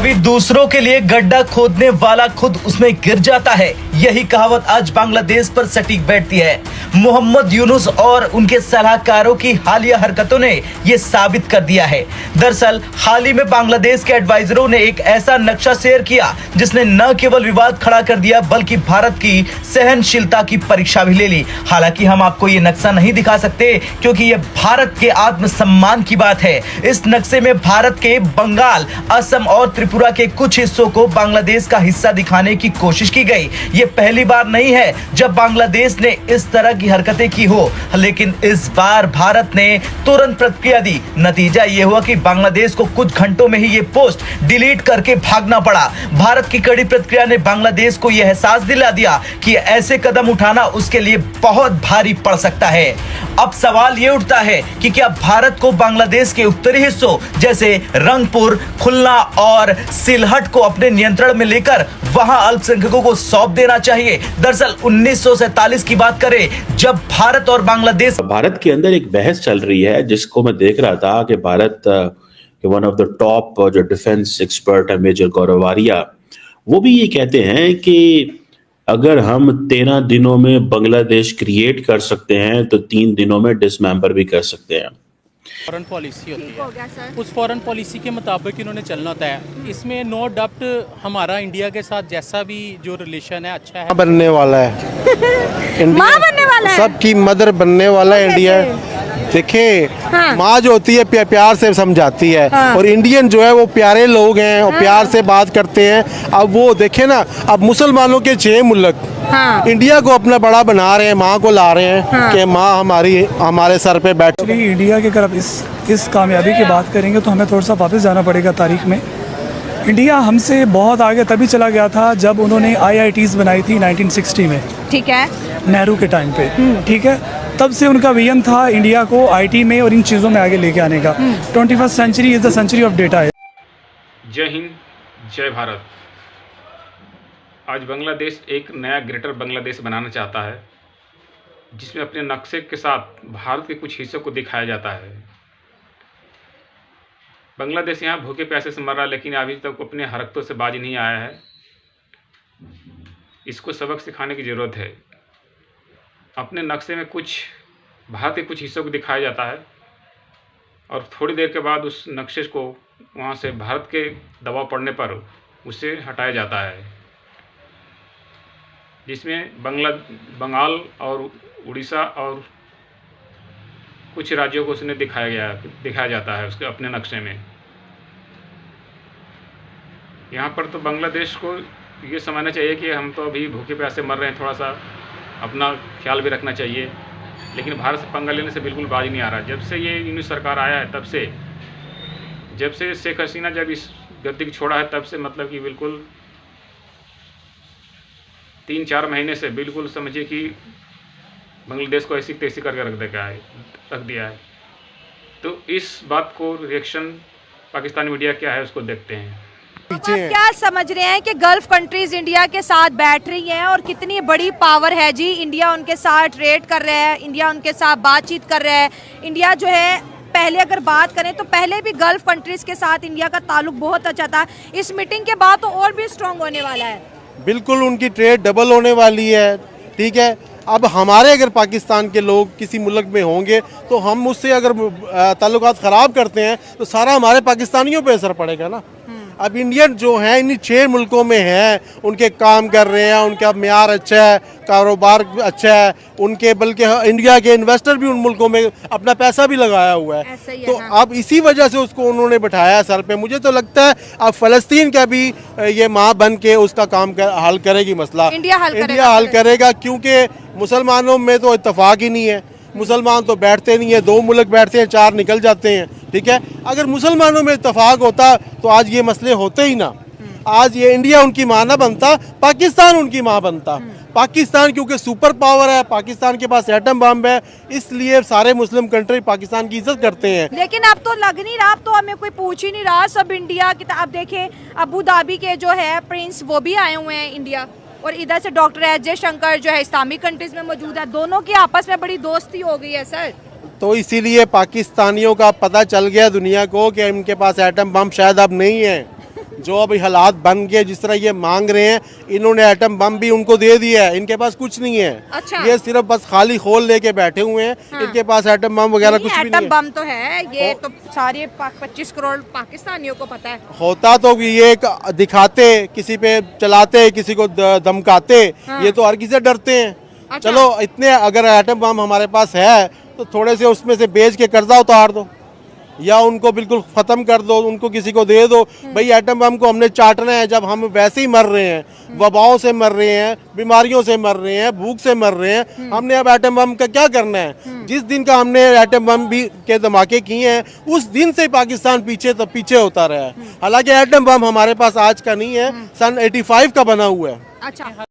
कभी दूसरों के लिए गड्ढा खोदने वाला खुद उसमें गिर जाता है। यही कहावत आज बांग्लादेश पर सटीक बैठती है। मोहम्मद यूनुस और उनके सलाहकारों की हालिया हरकतों ने यह साबित कर दिया है। दरअसल हाल ही में बांग्लादेश के एडवाइजरों ने एक ऐसा नक्शा शेयर किया जिसने न केवल विवाद खड़ा कर दिया बल्कि भारत की सहनशीलता की परीक्षा भी ले ली। हालांकि हम आपको ये नक्शा नहीं दिखा सकते क्योंकि ये भारत के आत्मसम्मान की बात है। इस नक्शे में भारत के बंगाल, असम और त्रिपुरा के कुछ हिस्सों को बांग्लादेश का हिस्सा दिखाने की कोशिश की गई। ये पहली बार नहीं है जब बांग्लादेश ने इस तरह की हरकतें की हो, लेकिन इस बार भारत ने तुरंत प्रतिक्रिया दी। नतीजा ये हुआ कि बांग्लादेश को कुछ घंटों में ही ये पोस्ट डिलीट करके भागना पड़ा। भारत की कड़ी प्रतिक्रिया ने बांग्लादेश को यह एहसास दिला दिया कि ऐसे कदम उठाना उसके लिए बहुत भारी पड़ सकता है। अब सवाल ये उठता है कि क्या भारत को बांग्लादेश के उत्तरी हिस्सों जैसे रंगपुर, खुलना और सिलहट को अपने नियंत्रण में लेकर वहां अल्पसंख्यकों को सौंप देना चाहिए। दरअसल 1947 की बात करें जब भारत और भारत के अंदर एक बहस चल रही है जिसको मैं देख रहा था कि भारत के वन ऑफ द टॉप जो डिफेंस एक्सपर्ट है मेजर गौरव आर्या, वो भी ये कहते हैं कि अगर हम 13 दिनों में बांग्लादेश क्रिएट कर सकते हैं तो 3 दिनों में डिसमेंबर भी कर सकते हैं। फॉरेन पॉलिसी होती है, उस फॉरेन पॉलिसी के मुताबिक इन्होंने चलना होता है। इसमें नो डाउट हमारा इंडिया के साथ जैसा भी जो रिलेशन है अच्छा है। बनने वाला है माँ बनने वाला है, सबकी मदर बनने वाला है इंडिया। देखिए हाँ। माँ जो होती है प्यार से समझाती है हाँ। और इंडियन जो है वो प्यारे लोग हैं और प्यार से बात करते हैं। अब वो देखे ना, अब मुसलमानों के 6 मुल्क हाँ। इंडिया को अपना बड़ा बना रहे हैं, माँ को ला रहे हैं हाँ। कि माँ हमारे सर पे बैठ। इंडिया की अगर इस कामयाबी की बात करेंगे तो हमें थोड़ा सा वापस जाना पड़ेगा तारीख में। इंडिया हमसे बहुत आगे तभी चला गया था जब उन्होंने IITs बनाई थी 1960 में, ठीक है, नेहरू के टाइम पे, ठीक है। तब से उनका विजन था इंडिया को IT में और इन चीज़ों में आगे लेके आने का। 21st century is the century of data. जय हिंद, जय भारत। आज बांग्लादेश एक नया ग्रेटर बांग्लादेश बनाना चाहता है जिसमें अपने नक्शे के साथ भारत के कुछ हिस्सों को दिखाया जाता है। बांग्लादेश यहाँ भूखे प्यासे से मर रहा है लेकिन अभी तक अपने हरकतों से बाज नहीं आया है। इसको सबक सिखाने की ज़रूरत है। अपने नक्शे में कुछ भारत के कुछ हिस्सों को दिखाया जाता है और थोड़ी देर के बाद उस नक्शे को वहाँ से भारत के दबाव पड़ने पर उसे हटाया जाता है, जिसमें बंगाल और उड़ीसा और कुछ राज्यों को उसने दिखाया जाता है उसके अपने नक्शे में। यहाँ पर तो बांग्लादेश को ये समझना चाहिए कि हम तो अभी भूखे प्यासे मर रहे हैं, थोड़ा सा अपना ख्याल भी रखना चाहिए। लेकिन भारत से पंगा लेने से बिल्कुल बाज नहीं आ रहा। जब से ये यूनिट सरकार आया है तब से, जब से शेख हसीना जब इस गद्दी को छोड़ा है तब से मतलब कि बिल्कुल 3-4 महीने से बिल्कुल समझिए कि बांग्लादेश को ऐसी तैसी करके रख दिया है। तो इस बात को रिएक्शन पाकिस्तानी मीडिया क्या है उसको देखते हैं। आप क्या समझ रहे हैं कि गल्फ कंट्रीज इंडिया के साथ बैठ रही हैं और कितनी बड़ी पावर है जी। इंडिया उनके साथ ट्रेड कर रहा है, इंडिया उनके साथ बातचीत कर रहा है। इंडिया जो है, पहले अगर बात करें तो पहले भी गल्फ कंट्रीज के साथ इंडिया का ताल्लुक बहुत अच्छा था। इस मीटिंग के बाद तो और भी स्ट्रॉन्ग होने वाला है। बिल्कुल उनकी ट्रेड डबल होने वाली है, ठीक है। अब हमारे अगर पाकिस्तान के लोग किसी मुल्क में होंगे तो हम उससे अगर ताल्लुकात ख़राब करते हैं तो सारा हमारे पाकिस्तानियों पे असर पड़ेगा ना। अब इंडियन जो हैं इन्हीं 6 मुल्कों में हैं, उनके काम कर रहे हैं, उनका म्यार अच्छा है, कारोबार अच्छा है उनके, बल्कि इंडिया के इन्वेस्टर भी उन मुल्कों में अपना पैसा भी लगाया हुआ है। तो हाँ। अब इसी वजह से उसको उन्होंने बैठाया सर पे। मुझे तो लगता है अब फ़लस्तीन का भी ये माँ बन के उसका काम हल करेगी मसला। इंडिया हल करेगा क्योंकि मुसलमानों में तो इत्तेफाक ही नहीं है। मुसलमान तो बैठते नहीं है, 2 मुल्क बैठते हैं, 4 निकल जाते हैं, ठीक है। अगर मुसलमानों में इत्तेफाक होता तो आज ये मसले होते ही ना। आज ये इंडिया उनकी माँ ना बनता, पाकिस्तान उनकी माँ बनता। पाकिस्तान क्योंकि सुपर पावर है, पाकिस्तान के पास एटम बम है, इसलिए सारे मुस्लिम कंट्री पाकिस्तान की इज्जत करते हैं। लेकिन अब तो लग नहीं रहा, अब तो हमें कोई पूछ ही नहीं रहा, सब इंडिया की। अब देखें अबू धाबी के जो है प्रिंस वो भी आए हुए हैं इंडिया, और इधर से डॉक्टर एस जयशंकर जो है इस्लामिक कंट्रीज में मौजूद है। दोनों की आपस में बड़ी दोस्ती हो गई है सर। तो इसीलिए पाकिस्तानियों का पता चल गया दुनिया को कि इनके पास एटम बम शायद अब नहीं है। जो अभी हालात बन गए, जिस तरह ये मांग रहे हैं, इन्होंने एटम बम भी उनको दे दिया है, इनके पास कुछ नहीं है। अच्छा। ये सिर्फ बस खाली खोल लेके बैठे हुए हैं। हाँ। इनके पास एटम बम वगैरह कुछ भी नहीं एटम है। बम तो है, ये तो सारे 25 करोड़ पाकिस्तानियों को पता है। होता तो ये एक दिखाते, किसी पे चलाते, किसी को धमकाते, हाँ। ये तो हर किसी से डरते हैं। अच्छा। चलो इतने अगर एटम बम हमारे पास है तो थोड़े से उसमें से बेच के कर्जा उतार दो या उनको बिल्कुल ख़त्म कर दो, उनको किसी को दे दो। भाई एटम बम को हमने चाटना है जब हम वैसे ही मर रहे हैं, वबाओं से मर रहे हैं, बीमारियों से मर रहे हैं, भूख से मर रहे हैं, हमने अब एटम बम का क्या करना है? जिस दिन का हमने एटम बम भी के धमाके किए हैं उस दिन से पाकिस्तान पीछे होता रहा है। हालांकि एटम बम हमारे पास आज का नहीं है, सन 85 का बना हुआ है। अच्छा।